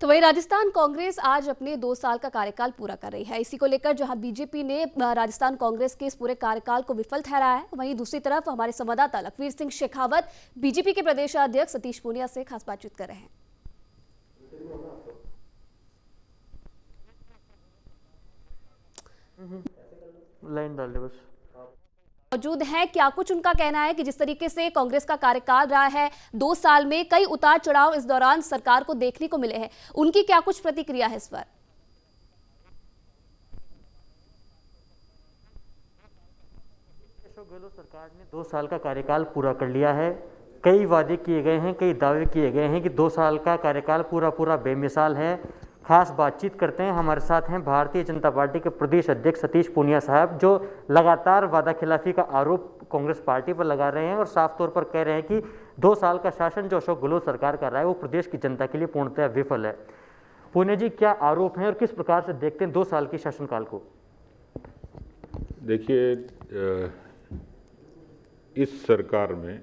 तो वहीं राजस्थान कांग्रेस आज अपने 2 साल का कार्यकाल पूरा कर रही है। इसी को लेकर जहां बीजेपी ने राजस्थान कांग्रेस के इस पूरे कार्यकाल को विफल ठहराया है, वहीं दूसरी तरफ हमारे संवाददाता लखवीर सिंह शेखावत बीजेपी के प्रदेशाध्यक्ष सतीश पूनिया से खास बातचीत कर रहे हैं। लाइन डाल दे बस। मौजूद है, क्या कुछ उनका कहना है कि जिस तरीके से कांग्रेस का कार्यकाल रहा है 2 साल में कई उतार चढ़ाव इस दौरान सरकार को देखने को मिले हैं, उनकी क्या कुछ प्रतिक्रिया है इस पर? अशोक गहलोत सरकार ने 2 साल का कार्यकाल पूरा कर लिया है। कई वादे किए गए हैं, कई दावे किए गए हैं कि 2 साल का कार्यकाल पूरा बेमिसाल है। खास बातचीत करते हैं, हमारे साथ हैं भारतीय जनता पार्टी के प्रदेश अध्यक्ष सतीश पूनिया साहब, जो लगातार वादा खिलाफी का आरोप कांग्रेस पार्टी पर लगा रहे हैं और साफ तौर पर कह रहे हैं कि 2 साल का शासन जो अशोक गहलोत सरकार कर रहा है वो प्रदेश की जनता के लिए पूर्णतः विफल है। पूनिया जी, क्या आरोप हैं और किस प्रकार से देखते हैं 2 साल के शासनकाल को? देखिए, इस सरकार में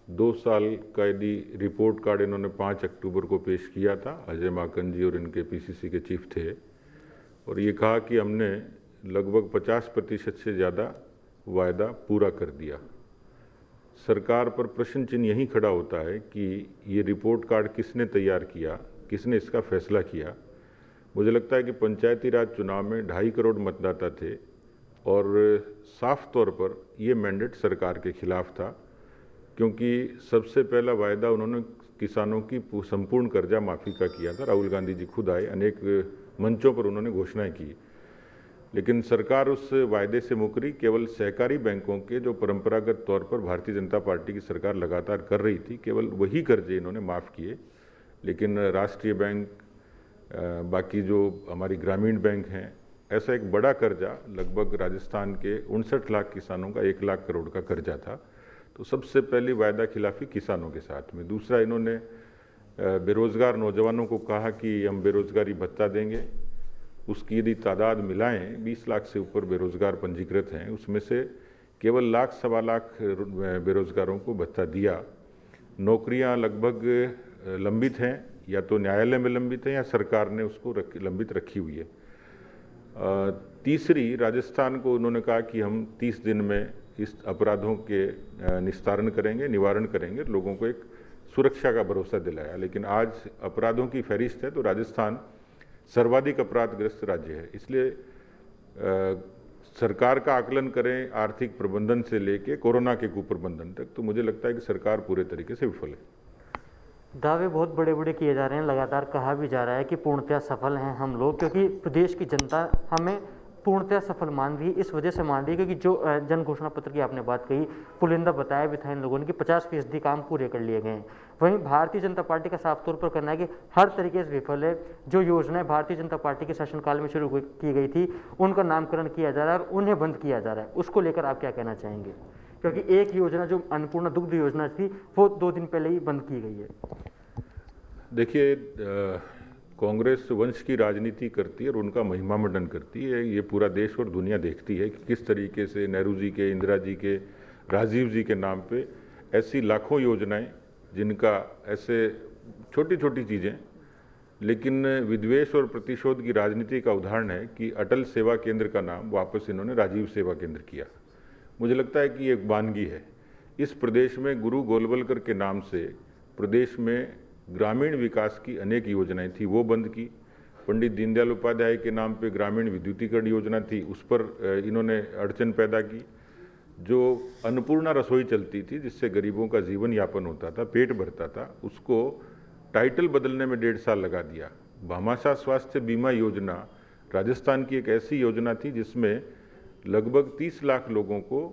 2 साल का यदि रिपोर्ट कार्ड इन्होंने 5 अक्टूबर को पेश किया था, अजय माकन जी और इनके पीसीसी के चीफ थे, और ये कहा कि हमने लगभग 50% से ज़्यादा वायदा पूरा कर दिया। सरकार पर प्रश्न चिन्ह यही खड़ा होता है कि ये रिपोर्ट कार्ड किसने तैयार किया, किसने इसका फैसला किया। मुझे लगता है कि पंचायती राज चुनाव में 2.5 करोड़ मतदाता थे और साफ तौर पर ये मैंडेट सरकार के खिलाफ था, क्योंकि सबसे पहला वायदा उन्होंने किसानों की संपूर्ण कर्जा माफ़ी का किया था। राहुल गांधी जी खुद आए, अनेक मंचों पर उन्होंने घोषणाएं की, लेकिन सरकार उस वायदे से मुकरी। केवल सहकारी बैंकों के जो परंपरागत तौर पर भारतीय जनता पार्टी की सरकार लगातार कर रही थी, केवल वही कर्जे इन्होंने माफ़ किए, लेकिन राष्ट्रीय बैंक, बाकी जो हमारी ग्रामीण बैंक हैं, ऐसा एक बड़ा कर्जा लगभग राजस्थान के 59 लाख किसानों का 1 लाख करोड़ का कर्जा था। तो सबसे पहली वायदा खिलाफी किसानों के साथ में। दूसरा, इन्होंने बेरोजगार नौजवानों को कहा कि हम बेरोजगारी भत्ता देंगे। उसकी यदि तादाद मिलाएं, 20 लाख से ऊपर बेरोजगार पंजीकृत हैं, उसमें से केवल 1 सवा लाख बेरोजगारों को भत्ता दिया। नौकरियां लगभग लंबित हैं, या तो न्यायालय में लंबित हैं या सरकार ने उसको लंबित रखी हुई है। तीसरी, राजस्थान को उन्होंने कहा कि हम 30 दिन में इस अपराधों के निस्तारण करेंगे, निवारण करेंगे, लोगों को एक सुरक्षा का भरोसा दिलाया। लेकिन आज अपराधों की फहरिस्त है तो राजस्थान सर्वाधिक अपराधग्रस्त राज्य है। इसलिए सरकार का आकलन करें आर्थिक प्रबंधन से लेके कोरोना के कुप्रबंधन तक, तो मुझे लगता है कि सरकार पूरे तरीके से विफल है। दावे बहुत बड़े बड़े किए जा रहे हैं, लगातार कहा भी जा रहा है कि पूर्णतः सफल हैं हम लोग, क्योंकि प्रदेश की जनता हमें पूर्णतः सफल मान रही है। इस वजह से मान रही है क्योंकि जो जन घोषणा पत्र की आपने बात कही, पुलिंदा बताया भी था इन लोगों ने कि 50% काम पूरे कर लिए गए हैं। वहीं भारतीय जनता पार्टी का साफ तौर पर कहना है कि हर तरीके से विफल है। जो योजनाएं भारतीय जनता पार्टी के शासनकाल में शुरू की गई थी, उनका नामकरण किया जा रहा है और उन्हें बंद किया जा रहा है। उसको लेकर आप क्या कहना चाहेंगे? क्योंकि एक योजना जो अन्नपूर्णा दुग्ध योजना थी वो 2 दिन पहले ही बंद की गई है। देखिए, कांग्रेस वंश की राजनीति करती है और उनका महिमा मंडन करती है। ये पूरा देश और दुनिया देखती है कि किस तरीके से नेहरू जी के, इंदिरा जी के, राजीव जी के नाम पे ऐसी लाखों योजनाएं, जिनका ऐसे छोटी छोटी चीज़ें, लेकिन विद्वेष और प्रतिशोध की राजनीति का उदाहरण है कि अटल सेवा केंद्र का नाम वापस इन्होंने राजीव सेवा केंद्र किया। मुझे लगता है कि ये एक वानगी है। इस प्रदेश में गुरु गोलवलकर के नाम से प्रदेश में ग्रामीण विकास की अनेक योजनाएं थी, वो बंद की। पंडित दीनदयाल उपाध्याय के नाम पे ग्रामीण विद्युतीकरण योजना थी, उस पर इन्होंने अड़चन पैदा की। जो अन्नपूर्णा रसोई चलती थी, जिससे गरीबों का जीवन यापन होता था, पेट भरता था, उसको टाइटल बदलने में 1.5 साल लगा दिया। भामाशाह स्वास्थ्य बीमा योजना राजस्थान की एक ऐसी योजना थी जिसमें लगभग 30 लाख लोगों को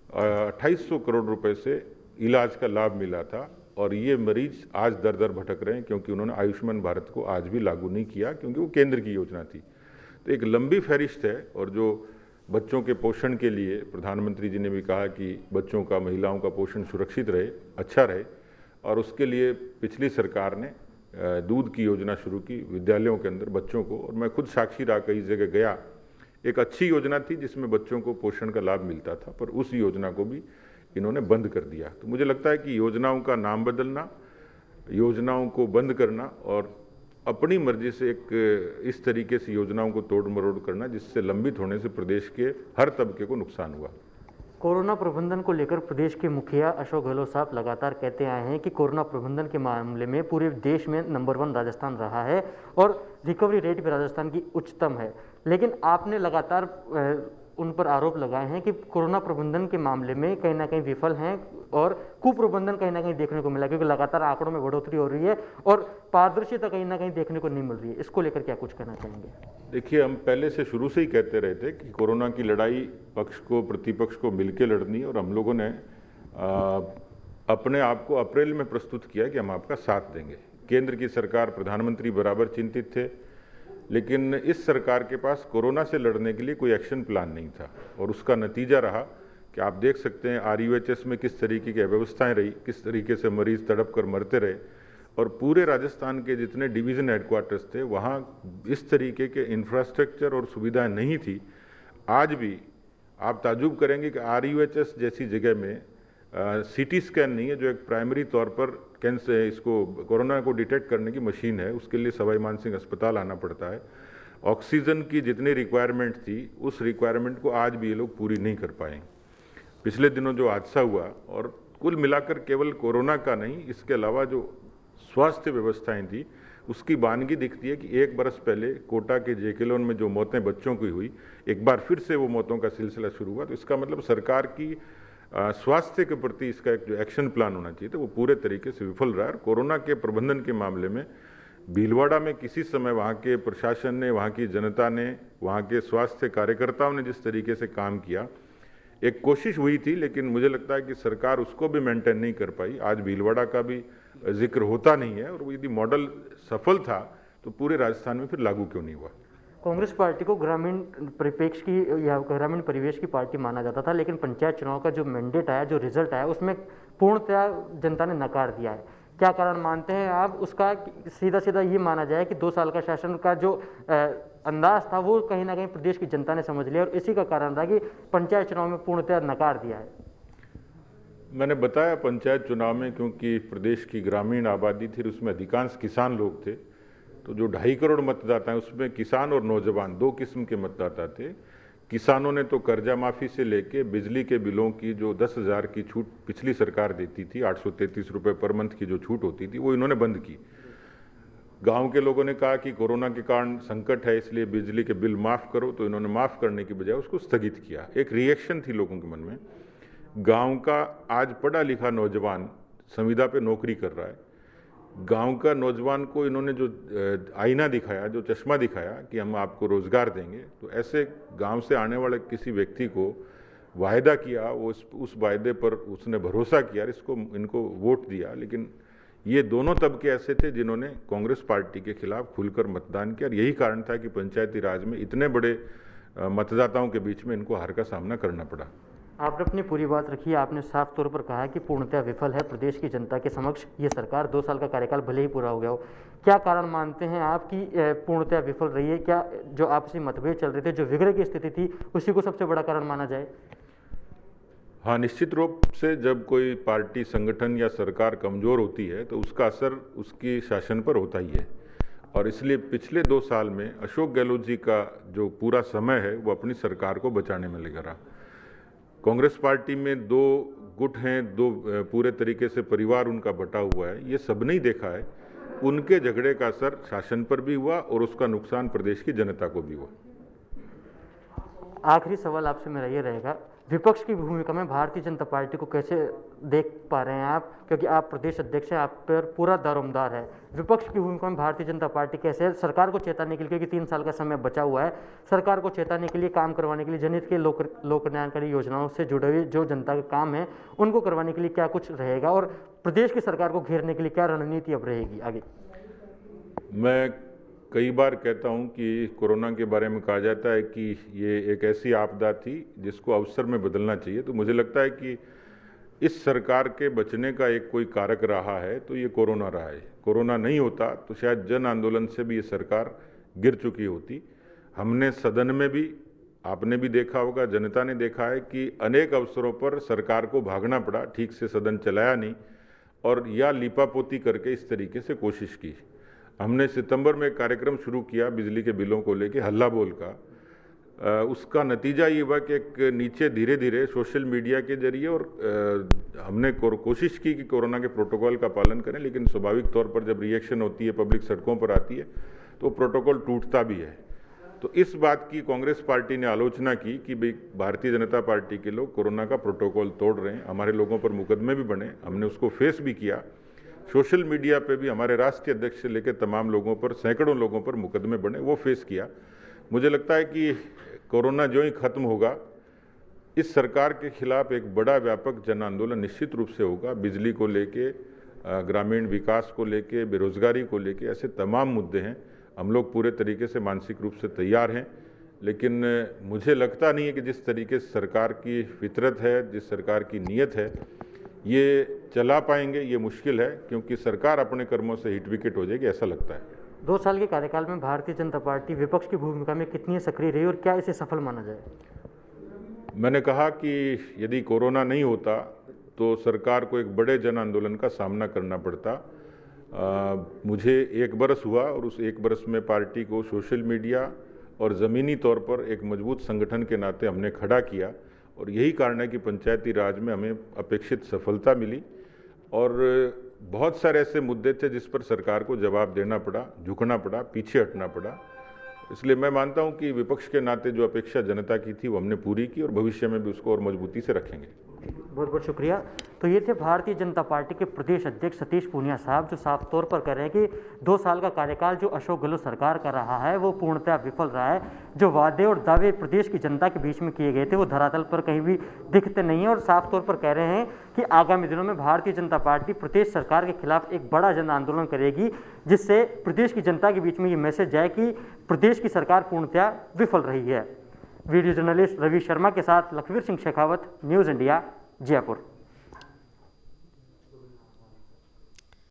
2800 करोड़ रुपए से इलाज का लाभ मिला था, और ये मरीज आज दर दर भटक रहे हैं क्योंकि उन्होंने आयुष्मान भारत को आज भी लागू नहीं किया, क्योंकि वो केंद्र की योजना थी। तो एक लंबी फहरिस्त है। और जो बच्चों के पोषण के लिए प्रधानमंत्री जी ने भी कहा कि बच्चों का, महिलाओं का पोषण सुरक्षित रहे, अच्छा रहे, और उसके लिए पिछली सरकार ने दूध की योजना शुरू की विद्यालयों के अंदर बच्चों को। और मैं खुद साक्षी रहा, कई जगह गया। एक अच्छी योजना थी जिसमें बच्चों को पोषण का लाभ मिलता था, पर उस योजना को भी इन्होंने बंद कर दिया। तो मुझे लगता है कि योजनाओं का नाम बदलना, योजनाओं को बंद करना और अपनी मर्जी से एक इस तरीके से योजनाओं को तोड़ मरोड़ करना जिससे लंबित होने से प्रदेश के हर तबके को नुकसान हुआ। कोरोना प्रबंधन को लेकर प्रदेश के मुखिया अशोक गहलोत साहब लगातार कहते आए हैं कि कोरोना प्रबंधन के मामले में पूरे देश में नंबर 1 राजस्थान रहा है और रिकवरी रेट भी राजस्थान की उच्चतम है। लेकिन आपने लगातार उन पर आरोप लगाए हैं कि कोरोना प्रबंधन के मामले में कहीं ना कहीं विफल हैं और कुप्रबंधन कहीं ना कहीं देखने को मिला, क्योंकि लगातार आंकड़ों में बढ़ोतरी हो रही है और पारदर्शिता कहीं ना कहीं देखने को नहीं मिल रही है। इसको लेकर क्या कुछ कहना चाहेंगे? देखिए, हम पहले से शुरू से ही कहते रहे थे कि कोरोना की लड़ाई पक्ष को प्रतिपक्ष को मिलकर लड़नी है और हम लोगों ने अपने आप को अप्रैल में प्रस्तुत किया कि हम आपका साथ देंगे। केंद्र की सरकार, प्रधानमंत्री बराबर चिंतित थे, लेकिन इस सरकार के पास कोरोना से लड़ने के लिए कोई एक्शन प्लान नहीं था और उसका नतीजा रहा कि आप देख सकते हैं RUHS में किस तरीके की अव्यवस्थाएं रही, किस तरीके से मरीज तड़प कर मरते रहे और पूरे राजस्थान के जितने डिवीज़न हेडक्वार्टर्स थे वहाँ इस तरीके के इंफ्रास्ट्रक्चर और सुविधाएं नहीं थी। आज भी आप ताजुब करेंगे कि RUHS जैसी जगह में CT स्कैन नहीं है, जो एक प्राइमरी तौर पर कैंसर इसको कोरोना को डिटेक्ट करने की मशीन है, उसके लिए सवाई मानसिंह अस्पताल आना पड़ता है। ऑक्सीजन की जितनी रिक्वायरमेंट थी उस रिक्वायरमेंट को आज भी ये लोग पूरी नहीं कर पाए। पिछले दिनों जो हादसा हुआ, और कुल मिलाकर केवल कोरोना का नहीं, इसके अलावा जो स्वास्थ्य व्यवस्थाएं थी उसकी वानगी दिखती है कि 1 बरस पहले कोटा के JK लोन में जो मौतें बच्चों की हुई, एक बार फिर से वो मौतों का सिलसिला शुरू हुआ। तो इसका मतलब सरकार की स्वास्थ्य के प्रति इसका एक जो एक्शन प्लान होना चाहिए था वो पूरे तरीके से विफल रहा है। कोरोना के प्रबंधन के मामले में भीलवाड़ा में किसी समय वहाँ के प्रशासन ने, वहाँ की जनता ने, वहाँ के स्वास्थ्य कार्यकर्ताओं ने जिस तरीके से काम किया, एक कोशिश हुई थी, लेकिन मुझे लगता है कि सरकार उसको भी मेंटेन नहीं कर पाई। आज भीलवाड़ा का भी जिक्र होता नहीं है और यदि मॉडल सफल था तो पूरे राजस्थान में फिर लागू क्यों नहीं हुआ? कांग्रेस पार्टी को ग्रामीण परिप्रेक्ष्य की या ग्रामीण परिवेश की पार्टी माना जाता था, लेकिन पंचायत चुनाव का जो मैंडेट आया, जो रिजल्ट आया, उसमें पूर्णतया जनता ने नकार दिया है। क्या कारण मानते हैं आप उसका? सीधा सीधा ये माना जाए कि 2 साल का शासन का जो अंदाज था वो कहीं ना कहीं प्रदेश की जनता ने समझ लिया और इसी का कारण था कि पंचायत चुनाव में पूर्णतया नकार दिया है। मैंने बताया पंचायत चुनाव में क्योंकि प्रदेश की ग्रामीण आबादी थी, उसमें अधिकांश किसान लोग थे, तो जो 2.5 करोड़ मतदाता हैं उसमें किसान और नौजवान 2 किस्म के मतदाता थे। किसानों ने तो कर्जा माफ़ी से लेके बिजली के बिलों की जो 10,000 की छूट पिछली सरकार देती थी, 833 रुपये पर मंथ की जो छूट होती थी, वो इन्होंने बंद की। गांव के लोगों ने कहा कि कोरोना के कारण संकट है इसलिए बिजली के बिल माफ़ करो, तो इन्होंने माफ़ करने की बजाय उसको स्थगित किया। एक रिएक्शन थी लोगों के मन में। गांव का आज पढ़ा लिखा नौजवान संविदा पे नौकरी कर रहा है, गांव का नौजवान को इन्होंने जो आईना दिखाया, जो चश्मा दिखाया कि हम आपको रोजगार देंगे, तो ऐसे गांव से आने वाले किसी व्यक्ति को वायदा किया, वो उस वायदे पर उसने भरोसा किया, इनको वोट दिया। लेकिन ये दोनों तबके ऐसे थे जिन्होंने कांग्रेस पार्टी के खिलाफ खुलकर मतदान किया और यही कारण था कि पंचायती राज में इतने बड़े मतदाताओं के बीच में इनको हार का सामना करना पड़ा। आपने अपनी पूरी बात रखी है। आपने साफ तौर पर कहा है कि पूर्णतः विफल है प्रदेश की जनता के समक्ष ये सरकार। 2 साल का कार्यकाल भले ही पूरा हो गया हो, क्या कारण मानते हैं आप कि पूर्णतः विफल रही है? क्या जो आपसी मतभेद चल रहे थे, जो विग्रह की स्थिति थी, उसी को सबसे बड़ा कारण माना जाए? हाँ, निश्चित रूप से जब कोई पार्टी, संगठन या सरकार कमज़ोर होती है तो उसका असर उसकी शासन पर होता ही है, और इसलिए पिछले 2 साल में अशोक गहलोत जी का जो पूरा समय है वो अपनी सरकार को बचाने में लगा रहा। कांग्रेस पार्टी में 2 गुट हैं, 2 पूरे तरीके से परिवार उनका बटा हुआ है, ये सब नहीं देखा है। उनके झगड़े का असर शासन पर भी हुआ और उसका नुकसान प्रदेश की जनता को भी हुआ। आखिरी सवाल आपसे मेरा ये रहेगा, विपक्ष की भूमिका में भारतीय जनता पार्टी को कैसे देख पा रहे हैं आप? क्योंकि आप प्रदेश अध्यक्ष हैं, आप पर पूरा दारोमदार है। विपक्ष की भूमिका में भारतीय जनता पार्टी कैसे सरकार को चेताने के लिए, क्योंकि 3 साल का समय बचा हुआ है, सरकार को चेताने के लिए, काम करवाने के लिए, जनहित के लोक कल्याणकारी योजनाओं से जुड़े हुए जो जनता का काम है उनको करवाने के लिए क्या कुछ रहेगा, और प्रदेश की सरकार को घेरने के लिए क्या रणनीति अब रहेगी आगे? मैं कई बार कहता हूं कि कोरोना के बारे में कहा जाता है कि ये एक ऐसी आपदा थी जिसको अवसर में बदलना चाहिए। तो मुझे लगता है कि इस सरकार के बचने का एक कोई कारक रहा है तो ये कोरोना रहा है। कोरोना नहीं होता तो शायद जन आंदोलन से भी ये सरकार गिर चुकी होती। हमने सदन में भी, आपने भी देखा होगा, जनता ने देखा है कि अनेक अवसरों पर सरकार को भागना पड़ा, ठीक से सदन चलाया नहीं और या लीपापोती करके इस तरीके से कोशिश की। हमने सितंबर में एक कार्यक्रम शुरू किया बिजली के बिलों को लेके, हल्ला बोल का। उसका नतीजा ये हुआ कि एक नीचे धीरे धीरे सोशल मीडिया के जरिए और हमने कोशिश की कि कोरोना के प्रोटोकॉल का पालन करें, लेकिन स्वाभाविक तौर पर जब रिएक्शन होती है, पब्लिक सड़कों पर आती है, तो प्रोटोकॉल टूटता भी है। तो इस बात की कांग्रेस पार्टी ने आलोचना की कि भाई भारतीय जनता पार्टी के लोग कोरोना का प्रोटोकॉल तोड़ रहे हैं, हमारे लोगों पर मुकदमे भी बने। हमने उसको फेस भी किया। सोशल मीडिया पे भी हमारे राष्ट्रीय अध्यक्ष से लेकर तमाम लोगों पर, सैकड़ों लोगों पर मुकदमे बने, वो फेस किया। मुझे लगता है कि कोरोना जो ही खत्म होगा, इस सरकार के खिलाफ एक बड़ा व्यापक जन आंदोलन निश्चित रूप से होगा। बिजली को लेके, ग्रामीण विकास को लेके, बेरोजगारी को लेके, ऐसे तमाम मुद्दे हैं। हम लोग पूरे तरीके से मानसिक रूप से तैयार हैं, लेकिन मुझे लगता नहीं है कि जिस तरीके से सरकार की फितरत है, जिस सरकार की नीयत है, ये चला पाएंगे। ये मुश्किल है, क्योंकि सरकार अपने कर्मों से हिट विकेट हो जाएगी, ऐसा लगता है। 2 साल के कार्यकाल में भारतीय जनता पार्टी विपक्ष की भूमिका में कितनी सक्रिय रही और क्या इसे सफल माना जाए? मैंने कहा कि यदि कोरोना नहीं होता तो सरकार को एक बड़े जन आंदोलन का सामना करना पड़ता। मुझे 1 बरस हुआ और उस 1 बरस में पार्टी को सोशल मीडिया और ज़मीनी तौर पर एक मजबूत संगठन के नाते हमने खड़ा किया, और यही कारण है कि पंचायती राज में हमें अपेक्षित सफलता मिली। और बहुत सारे ऐसे मुद्दे थे जिस पर सरकार को जवाब देना पड़ा, झुकना पड़ा, पीछे हटना पड़ा। इसलिए मैं मानता हूं कि विपक्ष के नाते जो अपेक्षा जनता की थी वो हमने पूरी की, और भविष्य में भी उसको और मजबूती से रखेंगे। बहुत बहुत शुक्रिया। तो ये थे भारतीय जनता पार्टी के प्रदेश अध्यक्ष सतीश पूनिया साहब, जो साफ तौर पर कह रहे हैं कि 2 साल का कार्यकाल जो अशोक गहलोत सरकार का रहा है वो पूर्णतः विफल रहा है। जो वादे और दावे प्रदेश की जनता के बीच में किए गए थे वो धरातल पर कहीं भी दिखते नहीं है, और साफ तौर पर कह रहे हैं कि आगामी दिनों में भारतीय जनता पार्टी प्रदेश सरकार के खिलाफ एक बड़ा जन आंदोलन करेगी, जिससे प्रदेश की जनता के बीच में ये मैसेज जाए कि प्रदेश की सरकार पूर्णतः विफल रही है। वीडियो जर्नलिस्ट रवि शर्मा के साथ लखवीर सिंह शेखावत, न्यूज़ इंडिया, जयपुर।